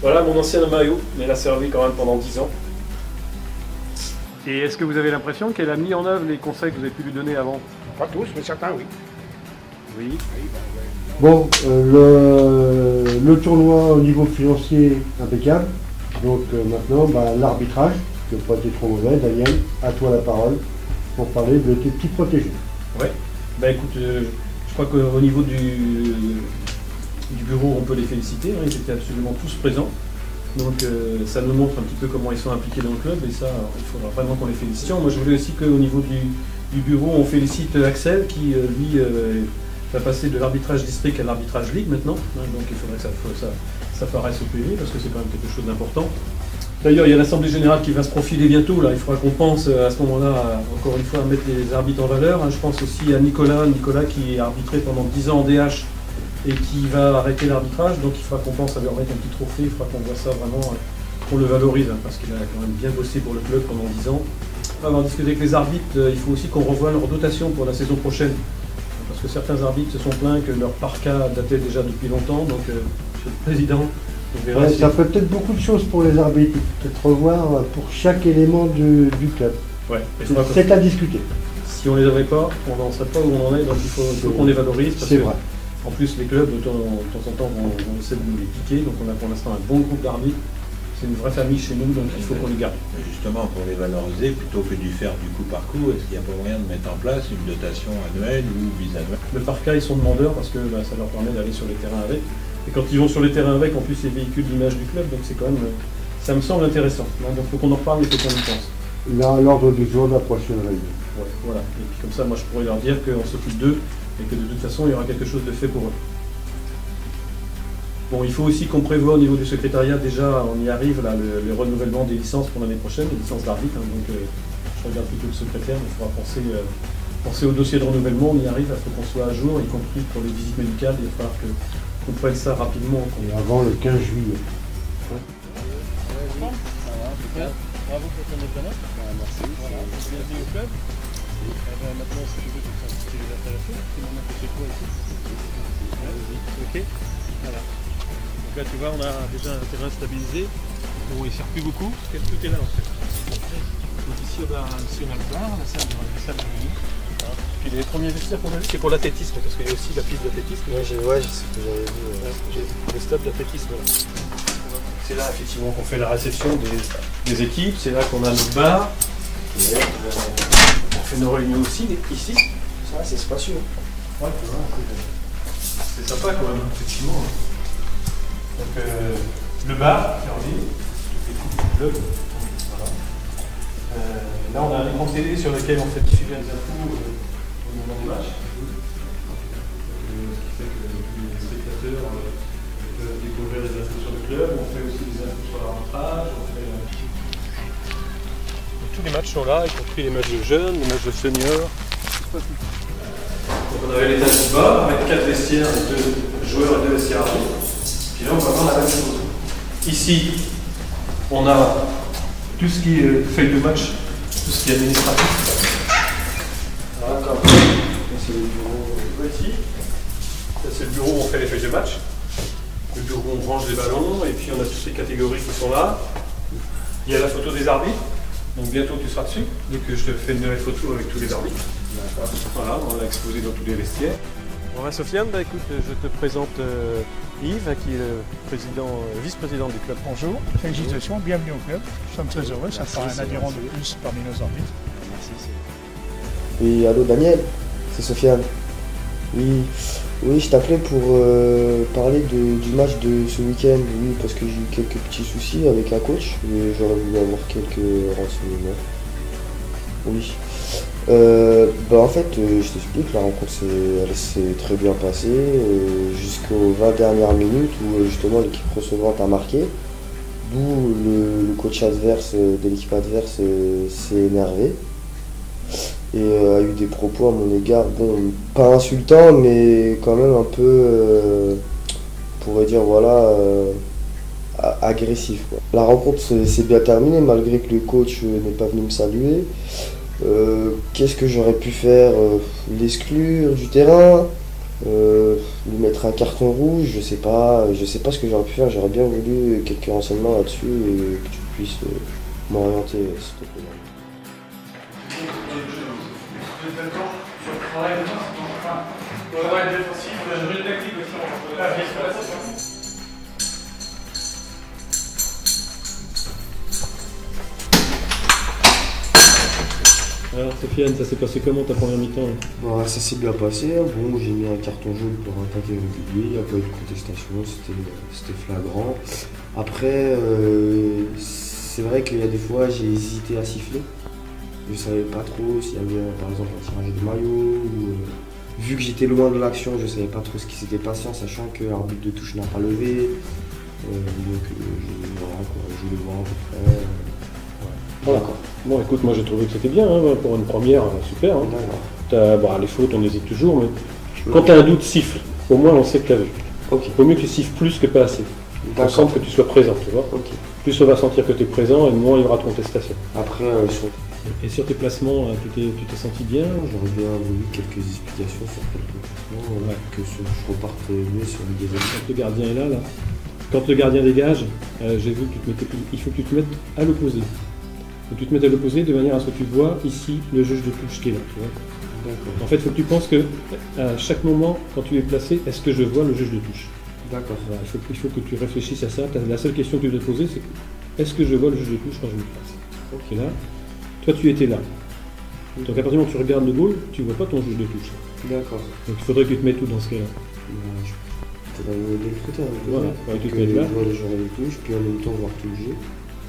Voilà mon ancien maillot, mais il a servi quand même pendant 10 ans. Et est-ce que vous avez l'impression qu'elle a mis en œuvre les conseils que vous avez pu lui donner avant? Pas tous, mais certains, oui. Oui. Bon, le tournoi au niveau financier impeccable. Donc maintenant, l'arbitrage, qui n'a pas été trop mauvais. Daniel, à toi la parole pour parler de tes petits protégés. Ouais. Bah écoute, je crois qu'au niveau du bureau, on peut les féliciter. Hein, ils étaient absolument tous présents. Donc ça nous montre un petit peu comment ils sont impliqués dans le club et ça, il faudra vraiment qu'on les félicite. Moi je voulais aussi qu'au niveau du bureau, on félicite Axel qui, lui, va passer de l'arbitrage district à l'arbitrage ligue maintenant. Hein, donc il faudrait que ça paraisse au PV parce que c'est quand même quelque chose d'important. D'ailleurs, il y a l'Assemblée Générale qui va se profiler bientôt. Là. Il faudra qu'on pense à ce moment-là, encore une fois, à mettre les arbitres en valeur. Hein. Je pense aussi à Nicolas qui a arbitré pendant 10 ans en DH et qui va arrêter l'arbitrage. Donc il faudra qu'on pense à lui remettre un petit trophée. Il faudra qu'on voit ça vraiment, qu'on le valorise, hein, parce qu'il a quand même bien bossé pour le club pendant 10 ans. Après avoir discuté avec les arbitres, il faut aussi qu'on revoie leur dotation pour la saison prochaine. Parce que certains arbitres se sont plaints que leur parka datait déjà depuis longtemps. Donc, Monsieur le Président, on verra Ça fait peut-être beaucoup de choses pour les arbitres. Peut-être revoir pour chaque élément du club. Ouais, c'est à discuter. Si on ne les avait pas, on n'en serait pas où on en est. Donc il faut qu'on les valorise. C'est vrai. En plus, les clubs, de temps en temps, on essaie de nous les piquer. Donc on a pour l'instant un bon groupe d'arbitres. C'est une vraie famille chez nous, donc il faut qu'on les garde. Justement, pour les valoriser, plutôt que de faire du coup par coup, est-ce qu'il n'y a pas moyen de mettre en place une dotation annuelle ou bisannuelle? Le parka, ils sont demandeurs parce que ça leur permet d'aller sur les terrains avec. Et quand ils vont sur les terrains avec, en plus, ils véhiculent l'image du club, donc c'est quand même, ça me semble intéressant. Donc il faut qu'on en reparle, il faut qu'on y pense. Là, l'ordre du jour de la prochaine réunion. Ouais, voilà. Et puis comme ça, moi, je pourrais leur dire qu'on s'occupe d'eux et que de toute façon, il y aura quelque chose de fait pour eux. Bon, il faut aussi qu'on prévoit au niveau du secrétariat, déjà, on y arrive, là, le renouvellement des licences pour l'année prochaine, les licences d'arbitre. Hein, donc, je regarde plutôt le secrétaire, mais il faudra penser au dossier de renouvellement. On y arrive, il faut qu'on soit à jour, y compris pour les visites médicales. Il va falloir qu'on prenne ça rapidement. Et avant le 15 juillet. Ouais. Bravo pour ton dépannage. Merci. Bienvenue au club. Maintenant, si tu veux, tu peux t'installer les installations. Tu m'en as fait chez toi ici. Ok. Voilà. Donc là, tu vois, on a déjà un terrain stabilisé. Bon, il ne sert plus beaucoup, parce que tout est là en fait. Donc ici, on a le bar, la salle de réunion. Puis les premiers vestiaires qu'on a vus, c'est pour l'athlétisme, parce qu'il y a aussi la piste d'athlétisme. Ouais, c'est ce que j'avais vu. Le stade d'athlétisme, là. C'est là, effectivement, qu'on fait la réception des équipes. C'est là qu'on a notre bar. Et, on fait nos réunions aussi, ici. Ça, c'est spacieux. Ouais, c'est sympa quand même, effectivement. Donc, le bar, Ferdi, toutes les coupes du club. Voilà. Là, on a un écran télé sur lequel on fait diffuser les infos au moment du match. Ce qui fait que les spectateurs peuvent découvrir les infos sur le club. On fait aussi des infos sur l'arbitrage. Tous les matchs sont là, y compris les matchs de jeunes, les matchs de seniors. Donc on avait l'étage du bas avec 4 vestiaires, 2 joueurs et 2 vestiaires arbitres. Puis là on va voir la même chose. Ici, on a tout ce qui est feuille de match, tout ce qui est administratif. Voilà, c'est le bureau ici. Ça c'est le bureau où on fait les feuilles de match. Le bureau où on range les ballons, et puis on a toutes les catégories qui sont là. Il y a la photo des arbitres. Donc bientôt tu seras dessus, dès que je te fais une nouvelle photo avec tous les arbitres. Voilà, on l'a exposé dans tous les vestiaires. Bon, Sofiane, écoute, je te présente Yves, qui est le vice-président du club. Bonjour, félicitations, bienvenue au club. Nous sommes très heureux, ça fera un adhérent de plus parmi nos arbitres. Merci. Oui, allô Daniel, c'est Sofiane. Oui, je t'appelais pour parler du match de ce week-end. Oui, parce que j'ai eu quelques petits soucis avec un coach et j'aurais voulu avoir quelques renseignements. Oui. En fait, je t'explique, la rencontre elle s'est très bien passée jusqu'aux 20 dernières minutes où justement l'équipe recevante a marqué, d'où le coach adverse de l'équipe adverse s'est énervé et a eu des propos à mon égard, bon, pas insultants, mais quand même un peu, on pourrait dire, voilà, agressif, quoi. La rencontre s'est bien terminée malgré que le coach n'est pas venu me saluer. Qu'est-ce que j'aurais pu faire? L'exclure du terrain, lui mettre un carton rouge, je sais pas ce que j'aurais pu faire. J'aurais bien voulu quelques renseignements là-dessus et que tu puisses m'orienter, s'il te plaît. Alors Sofiane, ça s'est passé comment ta première mi-temps? Bon, ça s'est bien passé. Bon, j'ai mis un carton jaune pour un tacle régulier, il n'y a pas eu de contestation, c'était flagrant. Après, c'est vrai qu'il y a des fois j'ai hésité à siffler. Je ne savais pas trop s'il y avait par exemple un tirage de maillot ou vu que j'étais loin de l'action, je ne savais pas trop ce qui s'était passé en sachant que l'arbitre de touche n'a pas levé. Donc je voulais voir à peu près. Voilà. Bon écoute, moi j'ai trouvé que c'était bien, hein, pour une première, super. Hein. Les fautes on hésite toujours, mais quand tu as un doute, siffle. Au moins on sait que tu as vu. Okay. Il vaut mieux que tu siffles plus que pas assez. On sent que tu sois présent, tu vois. Okay. Plus on va sentir que tu es présent et moins il y aura de contestation. Après, Et sur tes placements, tu t'es senti bien? J'aurais bien voulu quelques explications sur quelques placements, que je reparte mieux sur une deuxième. Quand le gardien est là, quand le gardien dégage, j'ai vu que il faut que tu te mettes à l'opposé. Il faut que tu te mettes à l'opposé de manière à ce que tu vois ici le juge de touche qui est là. Tu vois. En fait, il faut que tu penses que à chaque moment, quand tu es placé, est-ce que je vois le juge de touche? D'accord. Voilà, il faut que tu réfléchisses à ça. La seule question que tu dois te poser, c'est est-ce que je vois le juge de touche quand je me place? Ok, là. Toi, tu étais là. Donc, à partir du moment où tu regardes le goal, tu ne vois pas ton juge de touche. D'accord. Donc, il faudrait que tu te mettes tout dans ce cas-là. Je pourrais de l'autre côté. Voilà, tu te mets là. Voir les joueurs de touche, puis en même temps voir tout le jeu.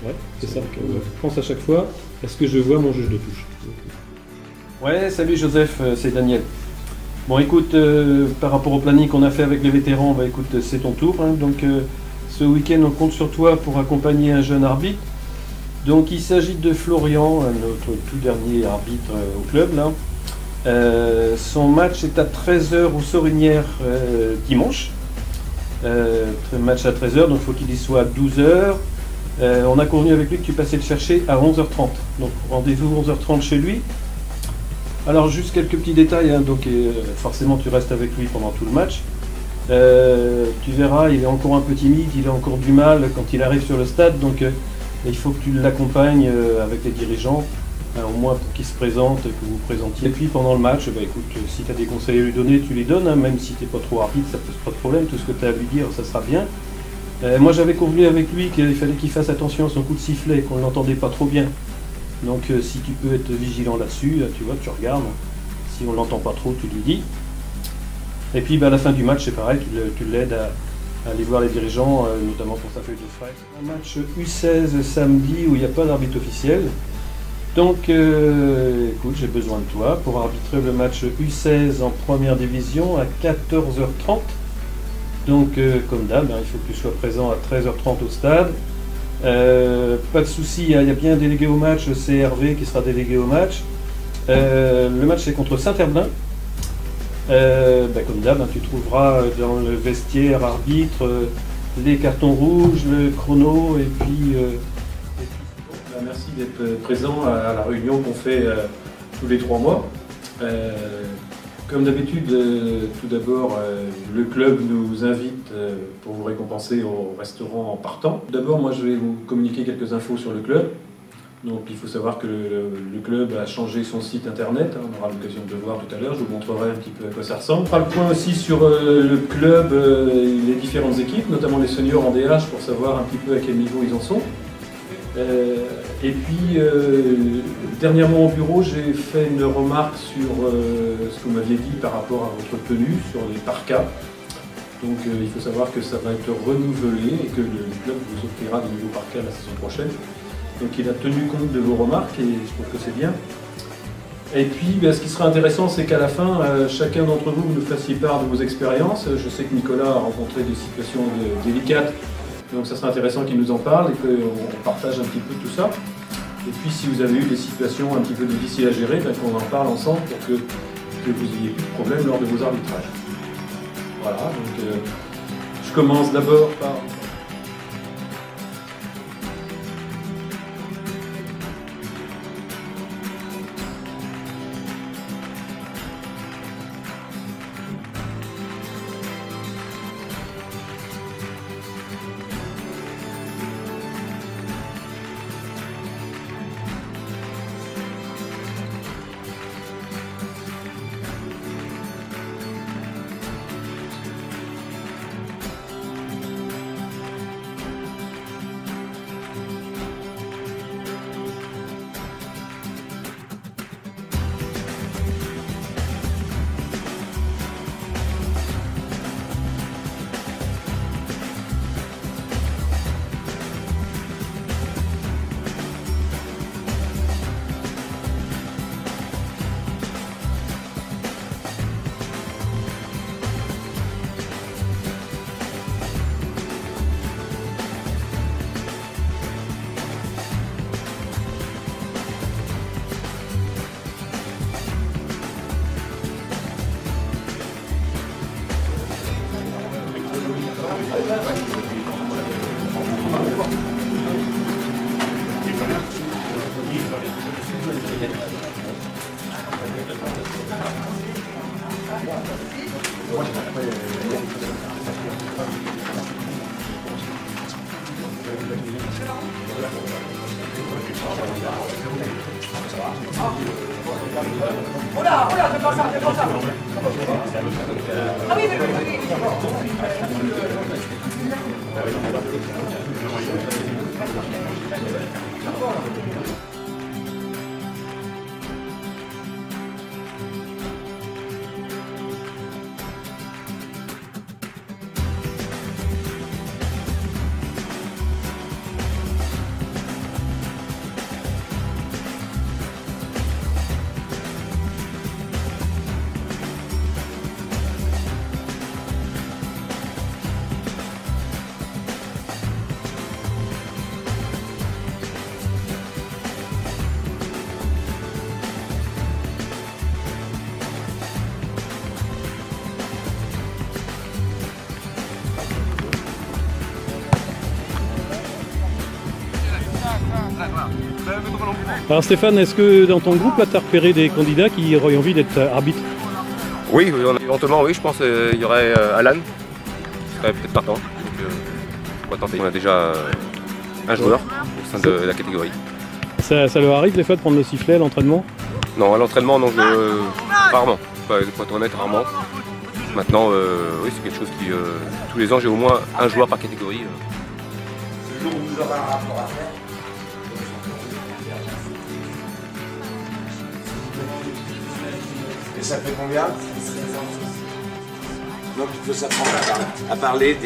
Ouais, c'est ça. Pense à chaque fois, est-ce que je vois mon juge de touche? Ouais, salut Joseph, c'est Daniel. Bon, écoute, par rapport au planning qu'on a fait avec les vétérans, bah écoute, c'est ton tour. Hein. Donc, ce week-end, on compte sur toi pour accompagner un jeune arbitre. Donc, il s'agit de Florian, notre tout dernier arbitre au club. Là. Son match est à 13h au Sorinière dimanche. Match à 13h, donc il faut qu'il y soit à 12h. On a convenu avec lui que tu passais le chercher à 11h30. Donc rendez-vous 11h30 chez lui. Alors juste quelques petits détails, hein. Donc forcément tu restes avec lui pendant tout le match. Tu verras, il est encore un peu timide, il a encore du mal quand il arrive sur le stade, donc il faut que tu l'accompagnes avec les dirigeants, au moins pour qu'il se présente et que vous vous présentiez. Et puis pendant le match, bah, écoute, si tu as des conseils à lui donner, tu les donnes, hein, même si tu n'es pas trop rapide, ça pose pas de problème, tout ce que tu as à lui dire, ça sera bien. Moi j'avais convenu avec lui qu'il fallait qu'il fasse attention à son coup de sifflet, qu'on ne l'entendait pas trop bien. Donc si tu peux être vigilant là-dessus, tu vois, tu regardes. Si on ne l'entend pas trop, tu lui dis. Et puis à la fin du match, c'est pareil, tu l'aides à aller voir les dirigeants, notamment pour sa feuille de frais. Un match U16 samedi où il n'y a pas d'arbitre officiel. Donc écoute, j'ai besoin de toi pour arbitrer le match U16 en première division à 14h30. Donc, comme d'hab, il faut que tu sois présent à 13h30 au stade. Pas de souci, il y a bien un délégué au match, c'est Hervé qui sera délégué au match. Le match c'est contre Saint-Herblain. Comme d'hab, tu trouveras dans le vestiaire arbitre les cartons rouges, le chrono et puis... Merci d'être présent à la réunion qu'on fait tous les 3 mois. Comme d'habitude, tout d'abord, le club nous invite pour vous récompenser au restaurant en partant. D'abord, moi, je vais vous communiquer quelques infos sur le club. Donc, il faut savoir que le club a changé son site internet. On aura l'occasion de le voir tout à l'heure. Je vous montrerai un petit peu à quoi ça ressemble. On fera le point aussi sur le club, les différentes équipes, notamment les seniors en DH, pour savoir un petit peu à quel niveau ils en sont. Et puis, dernièrement au bureau, j'ai fait une remarque sur ce que vous m'aviez dit par rapport à votre tenue, sur les parkas. Donc il faut savoir que ça va être renouvelé et que le club vous offrira des nouveaux parkas la saison prochaine. Donc il a tenu compte de vos remarques et je trouve que c'est bien. Et puis, ce qui sera intéressant, c'est qu'à la fin, chacun d'entre vous nous fassiez part de vos expériences. Je sais que Nicolas a rencontré des situations délicates. Donc ça serait intéressant qu'il nous en parle et qu'on partage un petit peu tout ça. Et puis si vous avez eu des situations un petit peu difficiles à gérer, ben, qu'on en parle ensemble pour que vous n'ayez plus de problème lors de vos arbitrages. Voilà, donc je commence d'abord par... Alors Stéphane, est-ce que dans ton groupe, tu as repéré des candidats qui auraient envie d'être arbitres? Oui, éventuellement oui, je pense qu'il y aurait Alan, qui serait peut-être partant. Donc, on va tenter. On a déjà un joueur au sein de la catégorie. Ça leur arrive des fois de prendre le sifflet à l'entraînement? Non, à l'entraînement, non, rarement. Pour être honnête, rarement. Maintenant, oui, c'est quelque chose qui... tous les ans, j'ai au moins un joueur par catégorie. Le jour où vous aurez un rapport à faire, et ça fait combien? Donc il faut s'apprendre à parler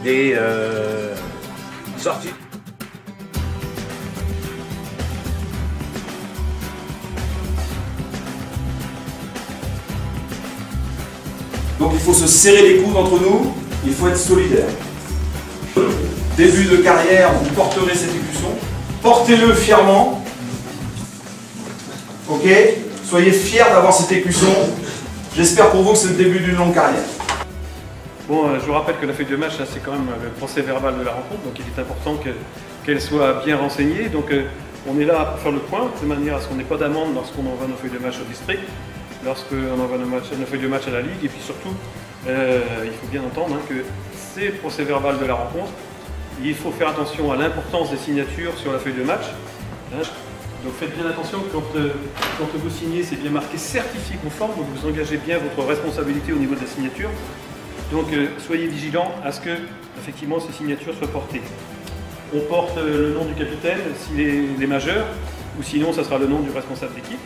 des sorties. Donc il faut se serrer les coudes entre nous, il faut être solidaire. Début de carrière, vous porterez cet écusson, portez-le fièrement. Ok? Soyez fiers d'avoir cet écusson. J'espère pour vous que c'est le début d'une longue carrière. Bon, je vous rappelle que la feuille de match, c'est quand même le procès verbal de la rencontre, donc il est important qu'elle soit bien renseignée. Donc on est là pour faire le point, de manière à ce qu'on n'ait pas d'amende lorsqu'on envoie nos feuilles de match au district, lorsqu'on envoie nos feuilles de match à la Ligue, et puis surtout, il faut bien entendre que c'est le procès verbal de la rencontre. Il faut faire attention à l'importance des signatures sur la feuille de match. Donc faites bien attention que quand vous signez, c'est bien marqué certifié conforme, donc vous engagez bien votre responsabilité au niveau de la signature. Donc soyez vigilants à ce que effectivement ces signatures soient portées. On porte le nom du capitaine s'il est majeur, ou sinon ça sera le nom du responsable d'équipe.